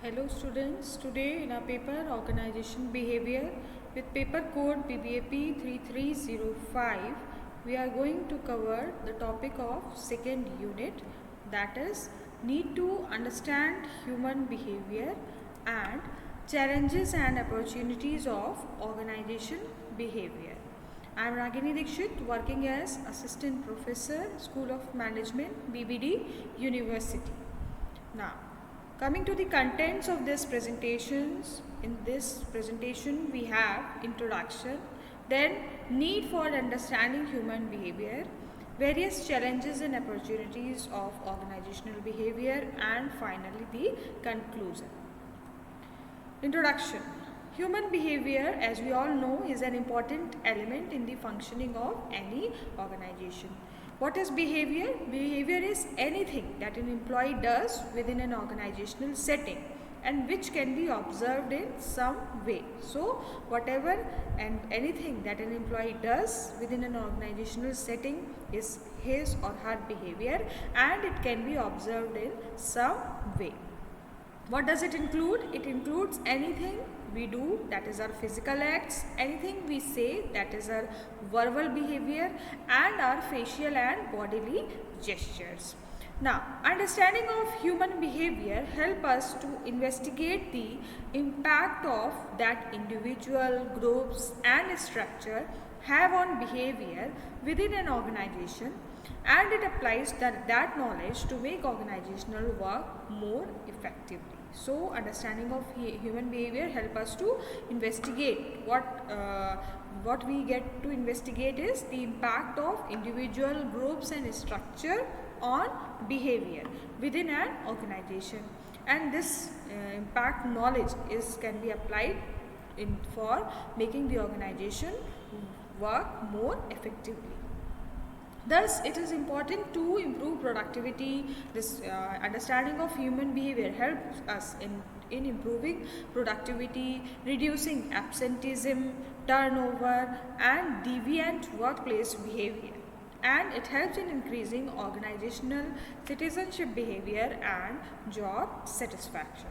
Hello students, today in our paper Organization Behavior with paper code BBAP 3305, we are going to cover the topic of second unit, that is need to understand human behavior and challenges and opportunities of organization behavior. I am Ragini Dikshit, working as Assistant Professor, School of Management, BBD University. Now, coming to the contents of this presentations, in this presentation we have introduction, then need for understanding human behavior, various challenges and opportunities of organizational behavior, and finally the conclusion. Introduction. Human behavior, as we all know, is an important element in the functioning of any organization. What is behavior? Behavior is anything that an employee does within an organizational setting and which can be observed in some way. So, whatever and anything that an employee does within an organizational setting is his or her behavior and it can be observed in some way. What does it include? It includes anything we do, that is our physical acts, anything we say, that is our verbal behavior, and our facial and bodily gestures. Now, understanding of human behavior help us to investigate the impact of that individual, groups, and structure have on behavior within an organization, and it applies that knowledge to make organizational work more effectively. So, understanding of human behavior help us to investigate what we get to investigate is the impact of individual, groups, and structure on behavior within an organization, and this impact knowledge can be applied for making the organization work more effectively. Thus, it is important to improve productivity. This understanding of human behavior helps us in improving productivity, reducing absenteeism, turnover, and deviant workplace behavior. And it helps in increasing organizational citizenship behavior and job satisfaction.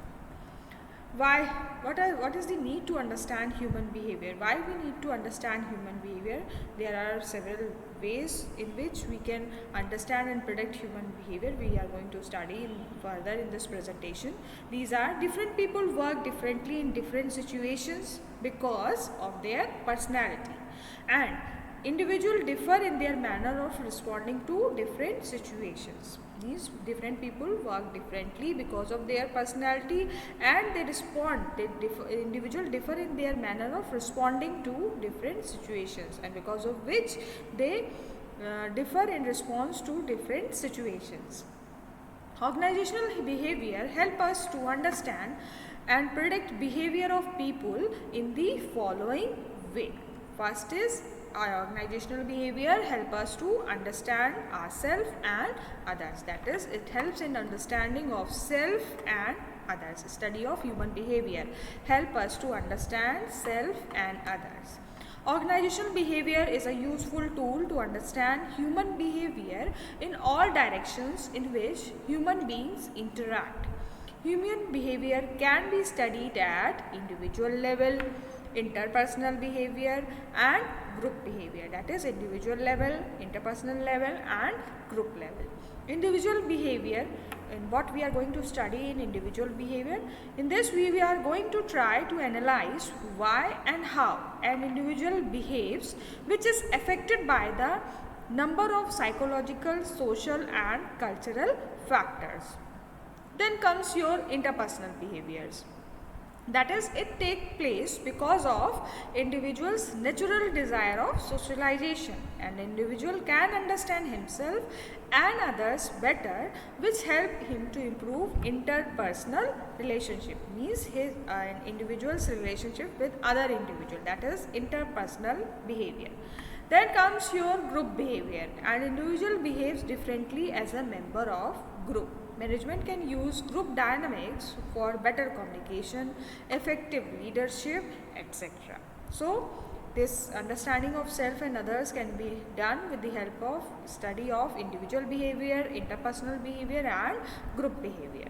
Why? What is the need to understand human behavior? Why we need to understand human behavior? There are several ways in which we can understand and predict human behavior. We are going to study further in this presentation. These are: different people work differently in different situations because of their personality, and individuals differ in their manner of responding to different situations. These different people work differently because of their personality, and individuals differ in their manner of responding to different situations, and because of which they differ in response to different situations. Organizational behavior help us to understand and predict behavior of people in the following way. First is, our organizational behavior help us to understand ourselves and others. That is, it helps in understanding of self and others. Study of human behavior help us to understand self and others. Organizational behavior is a useful tool to understand human behavior in all directions in which human beings interact. Human behavior can be studied at individual level, interpersonal behavior, and group behavior. That is, individual level, interpersonal level, and group level. Individual behavior, and what we are going to study in individual behavior, in this we are going to try to analyze why and how an individual behaves, which is affected by the number of psychological, social, and cultural factors. Then comes your interpersonal behaviors. That is, it takes place because of individual's natural desire of socialization. An individual can understand himself and others better, which help him to improve interpersonal relationship. Means an individual's relationship with other individual. That is interpersonal behavior. Then comes your group behavior. An individual behaves differently as a member of group. Management can use group dynamics for better communication, effective leadership, etc. So, This understanding of self and others can be done with the help of study of individual behavior, interpersonal behavior and group behavior.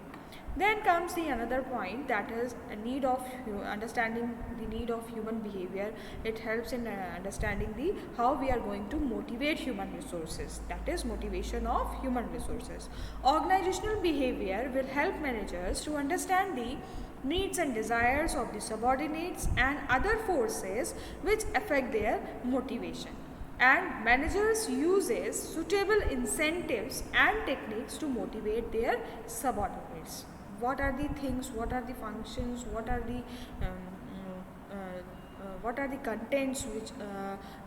Then comes the another point, that is a need of understanding the need of human behavior. It helps in understanding the how we are going to motivate human resources, that is motivation of human resources. Organizational behavior will help managers to understand the needs and desires of the subordinates and other forces which affect their motivation, and managers uses suitable incentives and techniques to motivate their subordinates. What are the things, what are the functions, what are the contents which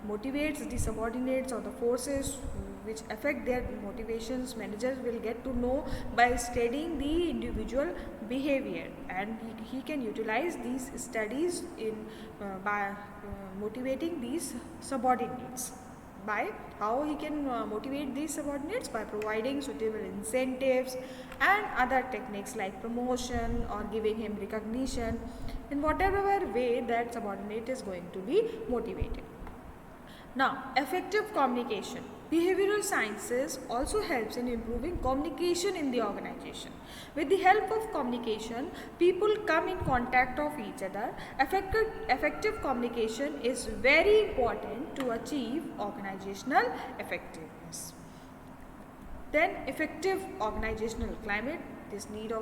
motivates the subordinates or the forces which affect their motivations? Managers will get to know by studying the individual behavior, and he can utilize these studies in by motivating these subordinates. By how he can motivate these subordinates? By providing suitable incentives and other techniques like promotion or giving him recognition in whatever way that subordinate is going to be motivated. Now, effective communication. Behavioral sciences also helps in improving communication in the organization. With the help of communication, people come in contact of each other. Effective communication is very important to achieve organizational effectiveness. Then effective organizational climate. This need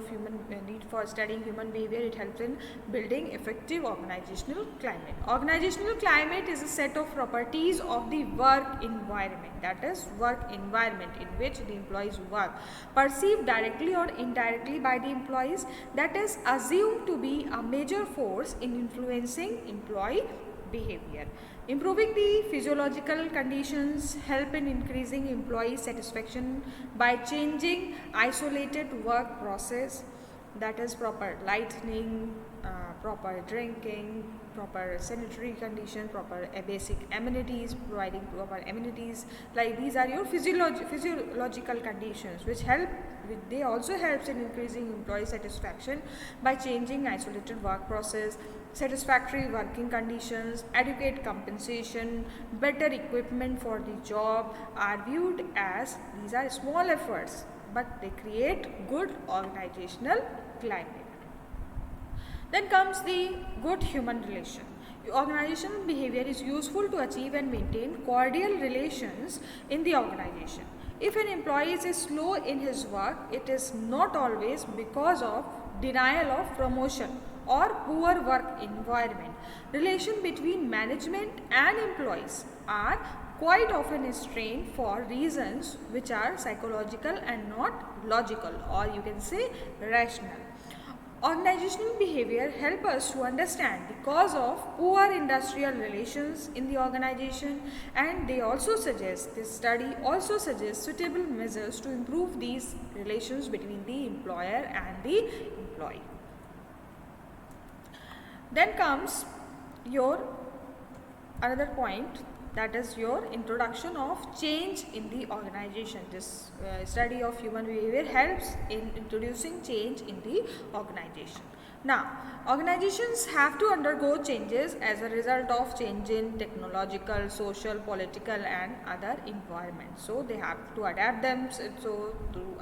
for studying human behavior, it helps in building effective organizational climate. Organizational climate is a set of properties of the work environment, that is work environment in which the employees work, perceived directly or indirectly by the employees, that is assumed to be a major force in influencing employee behavior. Improving the physiological conditions help in increasing employee satisfaction by changing isolated work process, that is proper lighting, proper drinking, proper sanitary condition, proper basic amenities, providing proper amenities, like these are your physiological conditions which help. They also helps in increasing employee satisfaction by changing isolated work process, satisfactory working conditions, adequate compensation, better equipment for the job are viewed as these are small efforts, but they create good organizational climate. Then comes the good human relation. Organizational behavior is useful to achieve and maintain cordial relations in the organization. If an employee is slow in his work, it is not always because of denial of promotion or poor work environment. Relation between management and employees are quite often strained for reasons which are psychological and not logical, or you can say rational. Organizational behavior help us to understand the cause of poor industrial relations in the organization, and they also suggest, this study also suggests suitable measures to improve these relations between the employer and the employee. Then comes your another point, that is your introduction of change in the organization. This study of human behavior helps in introducing change in the organization. Now, organizations have to undergo changes as a result of change in technological, social, political and other environments. So, they have to adapt themselves, so to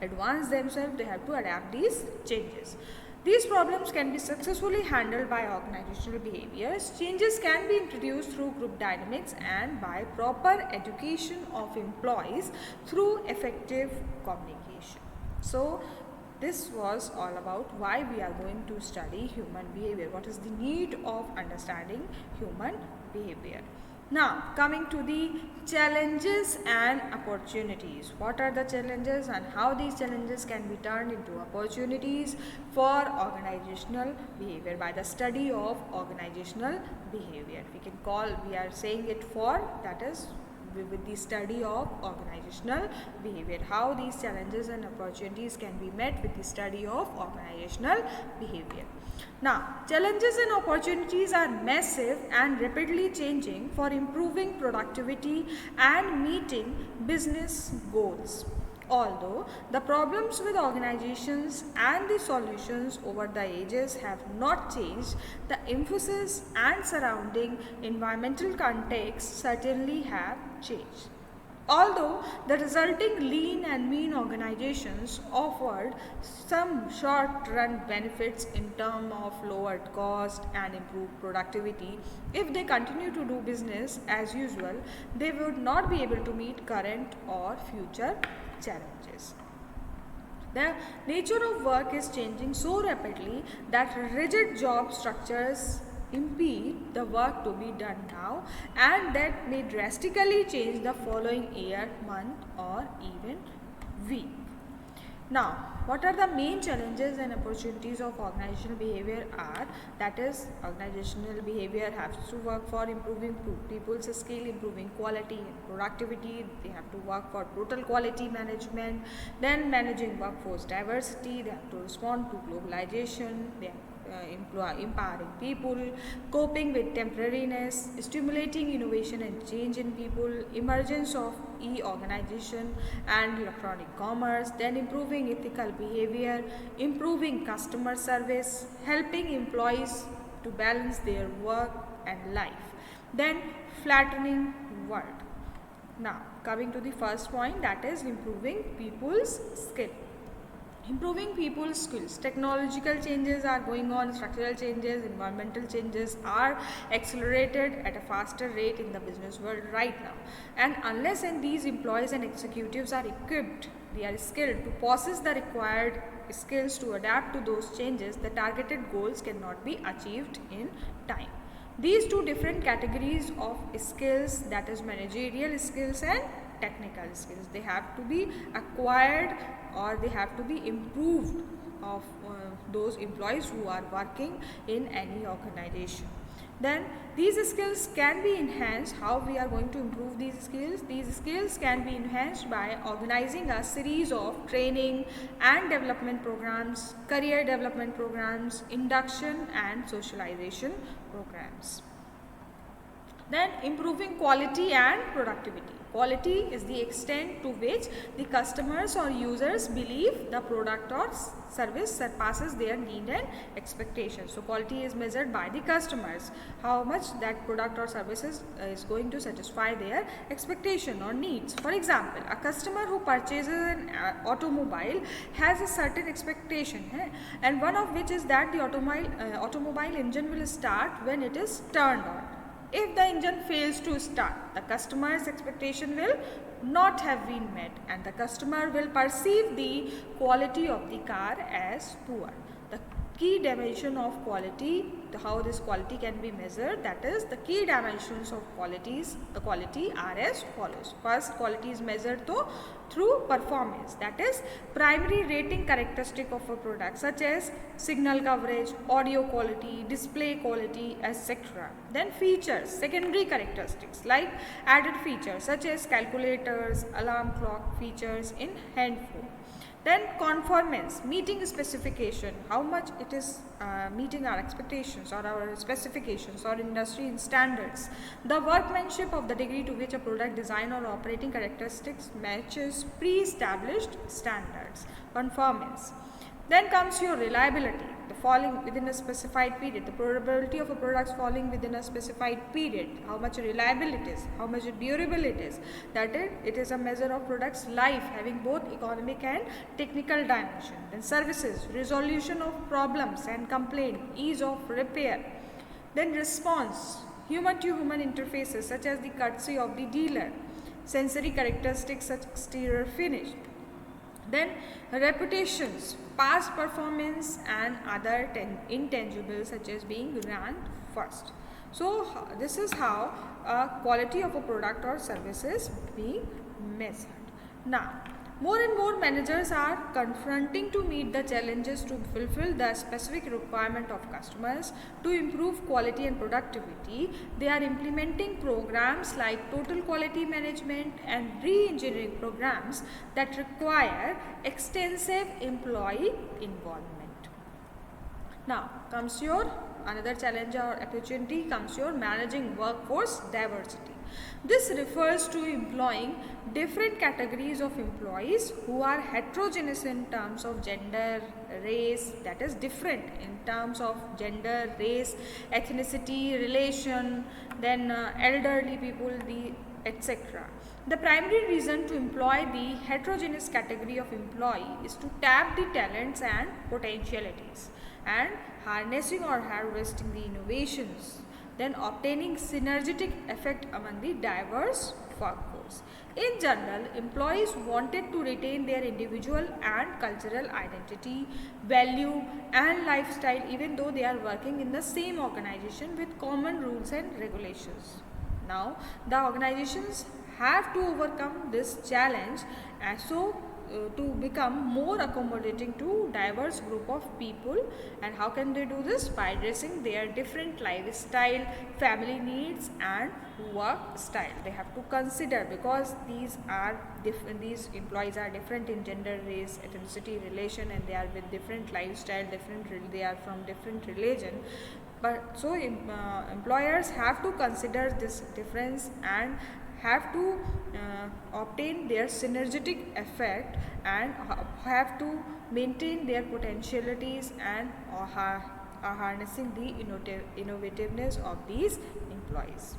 advance themselves, they have to adapt these changes. These problems can be successfully handled by organizational behaviors. Changes can be introduced through group dynamics and by proper education of employees through effective communication. So, this was all about why we are going to study human behavior. What is the need of understanding human behavior? Now, coming to the challenges and opportunities. What are the challenges and how these challenges can be turned into opportunities for organizational behavior by the study of organizational behavior? We are saying it for, that is with the study of organizational behavior. How these challenges and opportunities can be met with the study of organizational behavior. Now, challenges and opportunities are massive and rapidly changing for improving productivity and meeting business goals. Although the problems with organizations and the solutions over the ages have not changed, the emphasis and surrounding environmental context certainly have changed. Although the resulting lean and mean organizations offered some short-run benefits in terms of lowered cost and improved productivity, if they continue to do business as usual, they would not be able to meet current or future challenges. The nature of work is changing so rapidly that rigid job structures impede the work to be done now, and that may drastically change the following year, month, or even week. Now, what are the main challenges and opportunities of organizational behavior are, that is, organizational behavior has to work for improving people's skill, improving quality and productivity. They have to work for total quality management, then managing workforce diversity. They have to respond to globalization. They have empowering people, coping with temporariness, stimulating innovation and change in people, emergence of e-organization and electronic commerce, then improving ethical behavior, improving customer service, helping employees to balance their work and life, then flattening world. Now, coming to the first point, that is improving people's skill. Improving people's skills. Technological changes are going on, structural changes, environmental changes are accelerated at a faster rate in the business world right now. And unless and these employees and executives are equipped, they are skilled to possess the required skills to adapt to those changes, the targeted goals cannot be achieved in time. These two different categories of skills, that is managerial skills and technical skills, they have to be acquired or they have to be improved of those employees who are working in any organization. Then these skills can be enhanced. How we are going to improve these skills? These skills can be enhanced by organizing a series of training and development programs, career development programs, induction and socialization programs. Then improving quality and productivity. Quality is the extent to which the customers or users believe the product or service surpasses their need and expectations. So quality is measured by the customers, how much that product or services is going to satisfy their expectation or needs. For example, a customer who purchases an automobile has a certain expectation, and one of which is that the automobile engine will start when it is turned on. If the engine fails to start, the customer's expectation will not have been met and the customer will perceive the quality of the car as poor. The key dimension of quality, how this quality can be measured, that is, the key dimensions of quality are as follows. First, quality is measured through performance, that is, primary rating characteristic of a product such as signal coverage, audio quality, display quality, etc. Then features, secondary characteristics like added features such as calculators, alarm clock features in hand phone. Then conformance, meeting specification, how much it is meeting our expectations or our specifications or industry standards. The workmanship of the degree to which a product design or operating characteristics matches pre-established standards. Conformance. Then comes your reliability, the falling within a specified period, the probability of a product falling within a specified period, how much reliable it is, how much durable it is. That is, it is a measure of product's life having both economic and technical dimension. Then services, resolution of problems and complaint, ease of repair. Then response, human-to-human interfaces such as the courtesy of the dealer, sensory characteristics such as exterior finish. Then reputations, past performance and other intangibles such as being ranked first. So this is how quality of a product or service is being measured. Now, more and more managers are confronting to meet the challenges to fulfill the specific requirement of customers to improve quality and productivity. They are implementing programs like total quality management and re-engineering programs that require extensive employee involvement. Now comes your another challenge or opportunity, comes your managing workforce diversity. This refers to employing different categories of employees who are heterogeneous in terms of gender, race, that is different in terms of gender, race, ethnicity, relation, then elderly people, etc. The primary reason to employ the heterogeneous category of employee is to tap the talents and potentialities and harnessing or harvesting the innovations, then obtaining synergetic effect among the diverse workforce. In general, employees wanted to retain their individual and cultural identity, value and lifestyle even though they are working in the same organization with common rules and regulations. Now, the organizations have to overcome this challenge and to become more accommodating to diverse group of people. And how can they do this? By addressing their different lifestyle, family needs and work style. They have to consider, because these employees are different in gender, race, ethnicity, relation, and they are with different lifestyle, they are from different religion. But so employers have to consider this difference and have to obtain their synergetic effect and have to maintain their potentialities and are harnessing the innovativeness of these employees.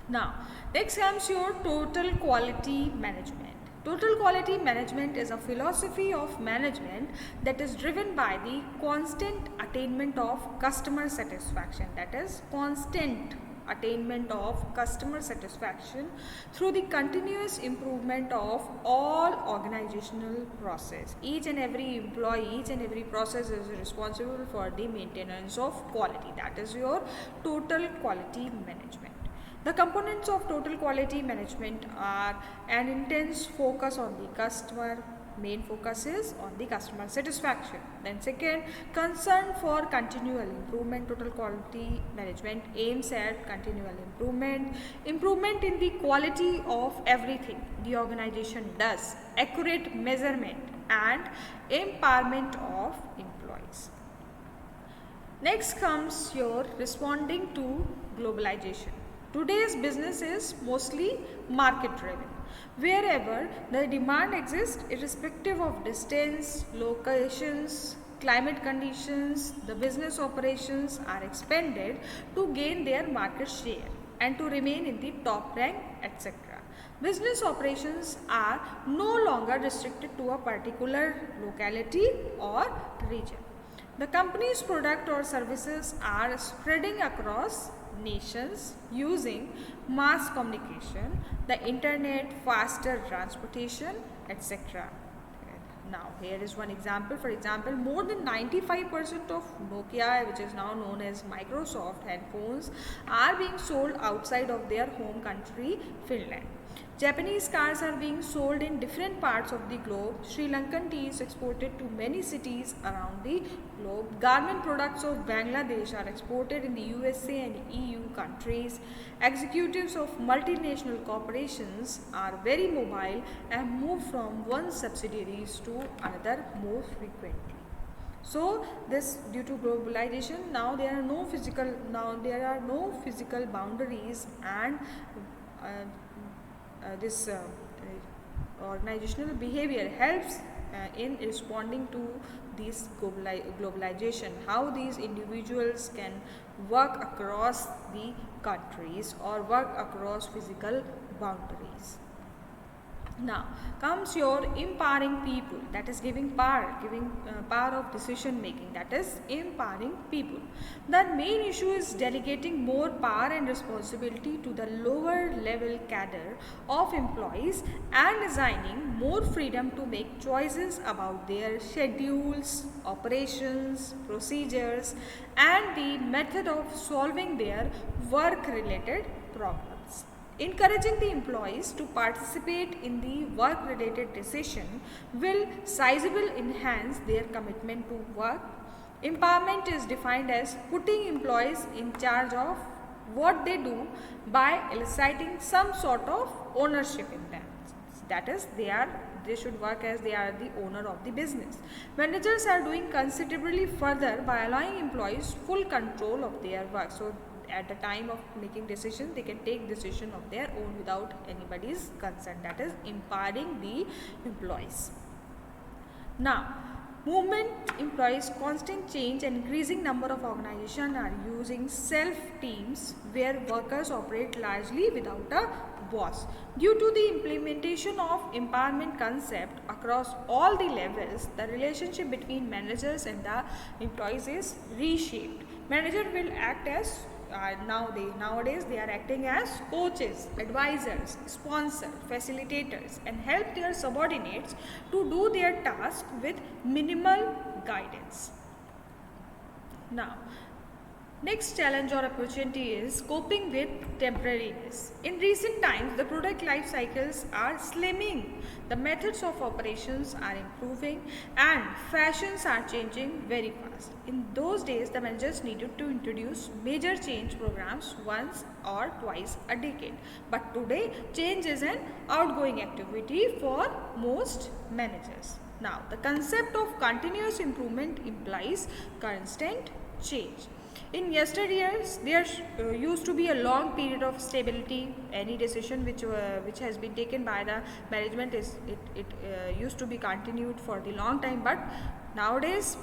Now, next comes your total quality management. Total quality management is a philosophy of management that is driven by the constant attainment of customer satisfaction, that is constant attainment of customer satisfaction through the continuous improvement of all organizational process. Each and every employee, each and every process is responsible for the maintenance of quality. That is your total quality management. The components of total quality management are an intense focus on the customer. Main focus is on the customer satisfaction. Then second, concern for continual improvement. Total quality management aims at continual improvement, improvement in the quality of everything the organization does, accurate measurement and empowerment of employees. Next comes your responding to globalization. Today's business is mostly market driven. Wherever the demand exists, irrespective of distance, locations, climate conditions, the business operations are expanded to gain their market share and to remain in the top rank, etc. Business operations are no longer restricted to a particular locality or region. The company's product or services are spreading across nations using mass communication, the internet, faster transportation, etc. Now, here is one example. For example, more than 95% of Nokia, which is now known as Microsoft headphones, are being sold outside of their home country, Finland. Japanese cars are being sold in different parts of the globe. Sri Lankan tea is exported to many cities around the globe. Garment products of Bangladesh are exported in the USA and EU countries. Executives of multinational corporations are very mobile and move from one subsidiaries to another more frequently. So this, due to globalization, now there are no physical boundaries, and this organizational behavior helps in responding to this globalization, how these individuals can work across the countries or work across physical boundaries. Now comes your empowering people, that is giving power of decision making, that is empowering people. The main issue is delegating more power and responsibility to the lower level cadre of employees and assigning more freedom to make choices about their schedules, operations, procedures and the method of solving their work related problems. Encouraging the employees to participate in the work-related decision will sizably enhance their commitment to work. Empowerment is defined as putting employees in charge of what they do by eliciting some sort of ownership in them. That is, they should work as they are the owner of the business. Managers are doing considerably further by allowing employees full control of their work. So At the time of making decision, they can take decision of their own without anybody's consent. That is empowering the employees. Now, movement implies constant change, and increasing number of organizations are using self teams where workers operate largely without a boss. Due to the implementation of empowerment concept across all the levels, the relationship between managers and the employees is reshaped. Manager will act as nowadays they are acting as coaches, advisors, sponsors, facilitators, and help their subordinates to do their task with minimal guidance. Now, next challenge or opportunity is coping with temporariness. In recent times, the product life cycles are slimming, the methods of operations are improving, and fashions are changing very fast. In those days, the managers needed to introduce major change programs once or twice a decade. But today, change is an outgoing activity for most managers. Now, the concept of continuous improvement implies constant change. In yesteryears, there used to be a long period of stability. Any decision which has been taken by the management used to be continued for the long time. But nowadays,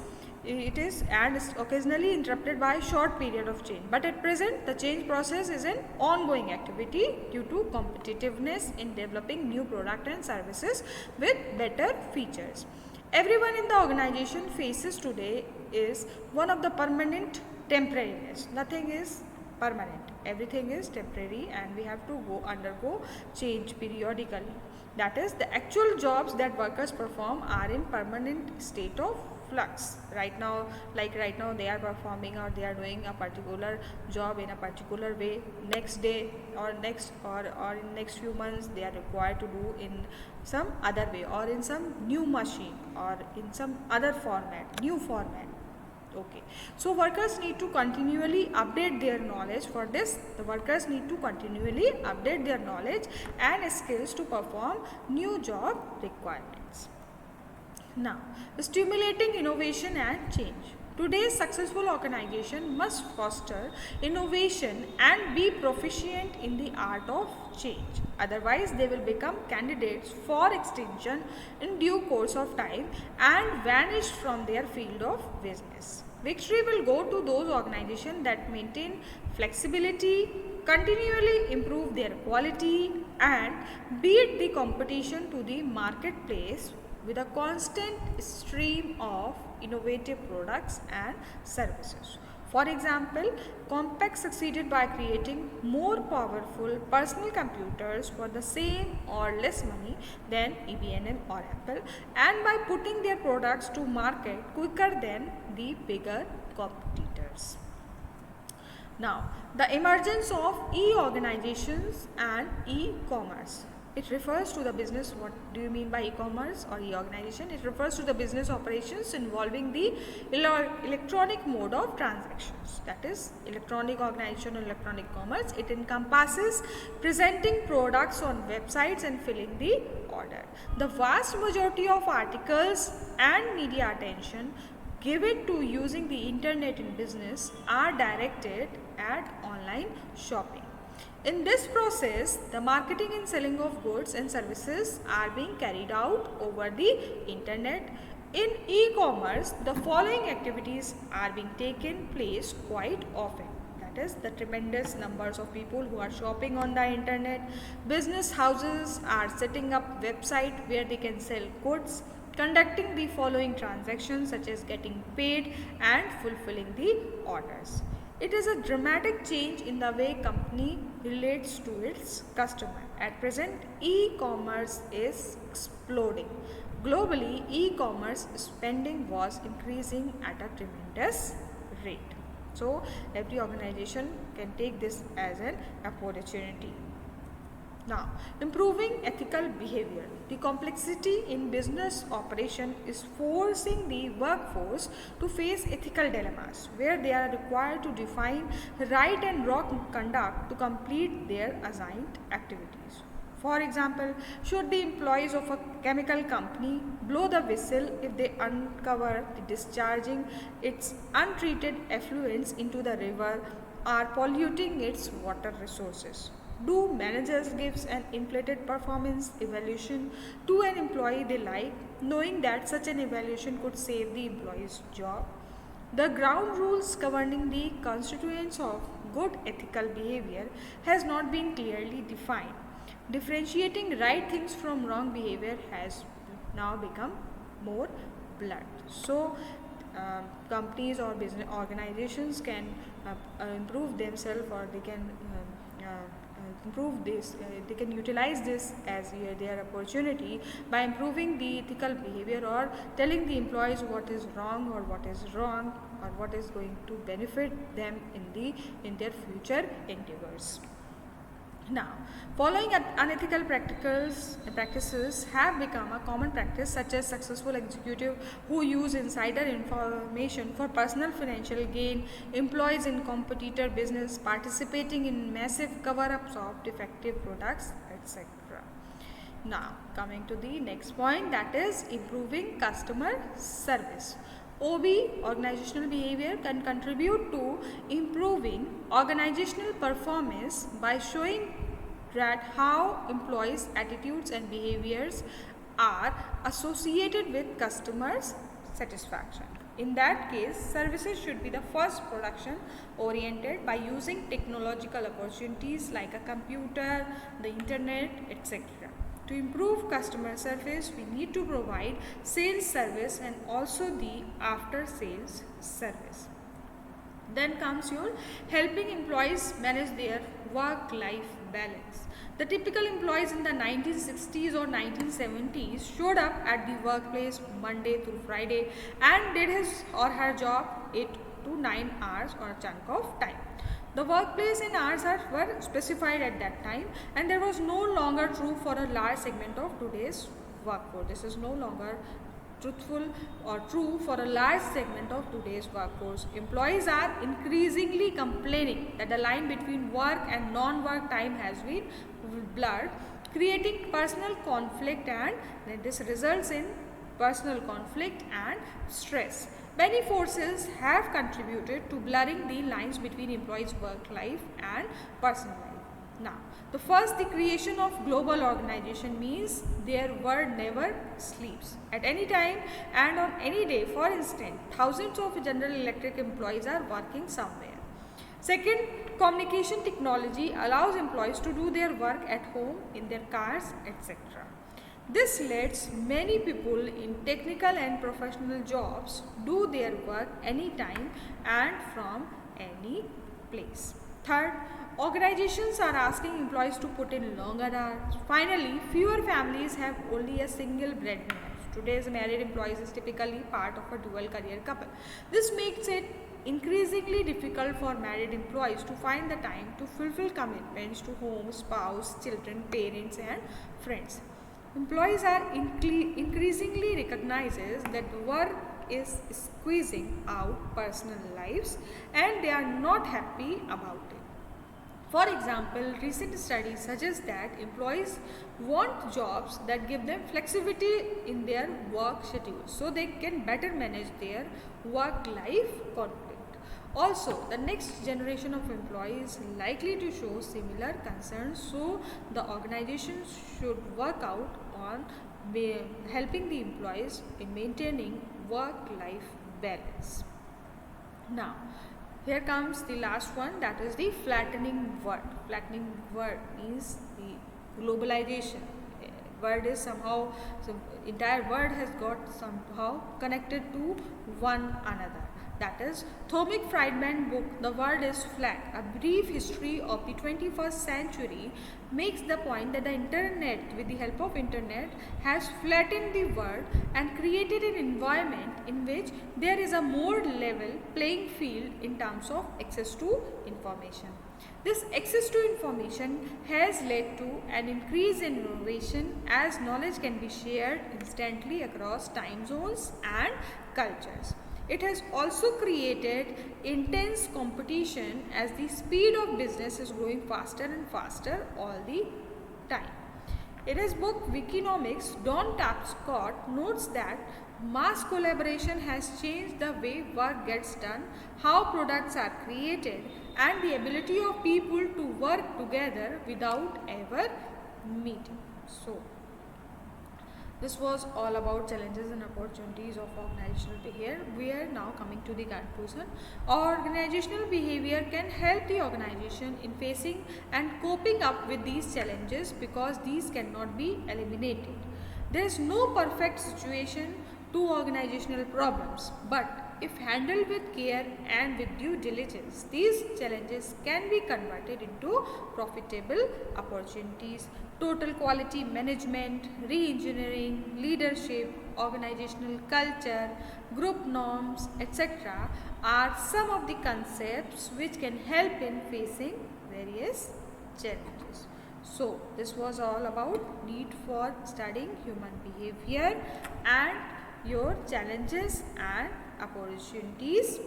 it is and is occasionally interrupted by a short period of change. But at present, the change process is an ongoing activity due to competitiveness in developing new products and services with better features. Everyone in the organization faces today is one of the permanent temporariness. Nothing is permanent, everything is temporary, and we have to undergo change periodically. That is, the actual jobs that workers perform are in permanent state of flux. Right now, they are performing or they are doing a particular job in a particular way. Next day or in next few months, they are required to do in some other way, or in some new machine, or in some other format, new format. Okay, so workers need to continually update their knowledge. For this, the workers need to continually update their knowledge and skills to perform new job requirements. Now, stimulating innovation and change. Today's successful organization must foster innovation and be proficient in the art of change. Otherwise, they will become candidates for extinction in due course of time and vanish from their field of business. Victory will go to those organizations that maintain flexibility, continually improve their quality, and beat the competition to the marketplace with a constant stream of innovative products and services. For example, Compaq succeeded by creating more powerful personal computers for the same or less money than IBM or Apple, and by putting their products to market quicker than the bigger competitors. Now, the emergence of e-organizations and e-commerce. It refers to the business. What do you mean by e-commerce or e-organization? It refers to the business operations involving the electronic mode of transactions. That is, electronic organization or electronic commerce. It encompasses presenting products on websites and filling the order. The vast majority of articles and media attention given to using the internet in business are directed at online shopping. In this process, the marketing and selling of goods and services are being carried out over the internet. In e-commerce, the following activities are being taken place quite often. That is, the tremendous numbers of people who are shopping on the internet. Business houses are setting up website where they can sell goods, conducting the following transactions such as getting paid and fulfilling the orders. It is a dramatic change in the way company relates to its customer. At present, e-commerce is exploding. Globally, e-commerce spending was increasing at a tremendous rate. So, every organization can take this as an opportunity. Now, improving ethical behavior. The complexity in business operation is forcing the workforce to face ethical dilemmas where they are required to define right and wrong conduct to complete their assigned activities. For example, should the employees of a chemical company blow the whistle if they uncover the discharging its untreated effluents into the river are polluting its water resources? Do managers give an inflated performance evaluation to an employee they like, knowing that such an evaluation could save the employee's job? The ground rules governing the constituents of good ethical behavior has not been clearly defined. Differentiating right things from wrong behavior has now become more blunt. So, companies or business organizations can improve themselves, or they can improve this, they can utilize this as their opportunity by improving the ethical behavior, or telling the employees what is wrong or what is wrong, or what is going to benefit them in their future endeavors. Now, following unethical practices have become a common practice, such as successful executives who use insider information for personal financial gain, employees in competitor business, participating in massive cover-ups of defective products, etc. Now, coming to the next point, that is improving customer service. OB, organizational behavior, can contribute to improving organizational performance by showing that how employees' attitudes and behaviors are associated with customers' satisfaction. In that case, services should be the first production oriented by using technological opportunities like a computer, the internet, etc. To improve customer service, we need to provide sales service and also the after sales service. Then comes your helping employees manage their work-life balance. The typical employees in the 1960s or 1970s showed up at the workplace Monday through Friday and did his or her job 8 to 9 hours or a chunk of time. The workplace and hours were specified at that time, and there was no longer true for a large segment of today's workforce. This is no longer truthful or true for a large segment of today's workforce. Employees are increasingly complaining that the line between work and non-work time has been blurred, creating personal conflict, and this results in personal conflict and stress. Many forces have contributed to blurring the lines between employees' work life and personal life. Now, the first, the creation of global organization means their word never sleeps. At any time and on any day, for instance, thousands of General Electric employees are working somewhere. Second, communication technology allows employees to do their work at home, in their cars, etc. This lets many people in technical and professional jobs do their work anytime and from any place. Third, organizations are asking employees to put in longer hours. Finally, fewer families have only a single breadwinner. Today's married employees is typically part of a dual career couple. This makes it increasingly difficult for married employees to find the time to fulfill commitments to home, spouse, children, parents, and friends. Employees are increasingly recognizes that work is squeezing out personal lives, and they are not happy about it. For example, recent studies suggest that employees want jobs that give them flexibility in their work schedule so they can better manage their work-life conflict. Also, the next generation of employees is likely to show similar concerns, so the organization should work out on helping the employees in maintaining work-life balance. Now, here comes the last one, that is the flattening world. Flattening world means the globalization. World is somehow, so entire world has got somehow connected to one another. That is Thomik Friedman book, The World is Flat, A Brief History of the 21st Century, makes the point that the internet, with the help of internet, has flattened the world and created an environment in which there is a more level playing field in terms of access to information. This access to information has led to an increase in innovation, as knowledge can be shared instantly across time zones and cultures. It has also created intense competition, as the speed of business is growing faster and faster all the time. In his book Wikinomics, Don Tapscott notes that mass collaboration has changed the way work gets done, how products are created, and the ability of people to work together without ever meeting. So, this was all about challenges and opportunities of organizational behavior. We are now coming to the conclusion. Organizational behavior can help the organization in facing and coping up with these challenges because these cannot be eliminated. There is no perfect situation to organizational problems, but if handled with care and with due diligence, these challenges can be converted into profitable opportunities. Total quality management, re-engineering, leadership, organizational culture, group norms, etc. are some of the concepts which can help in facing various challenges. So, this was all about need for studying human behavior and your challenges and opportunities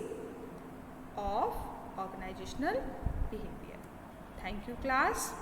of organizational behavior. Thank you, class.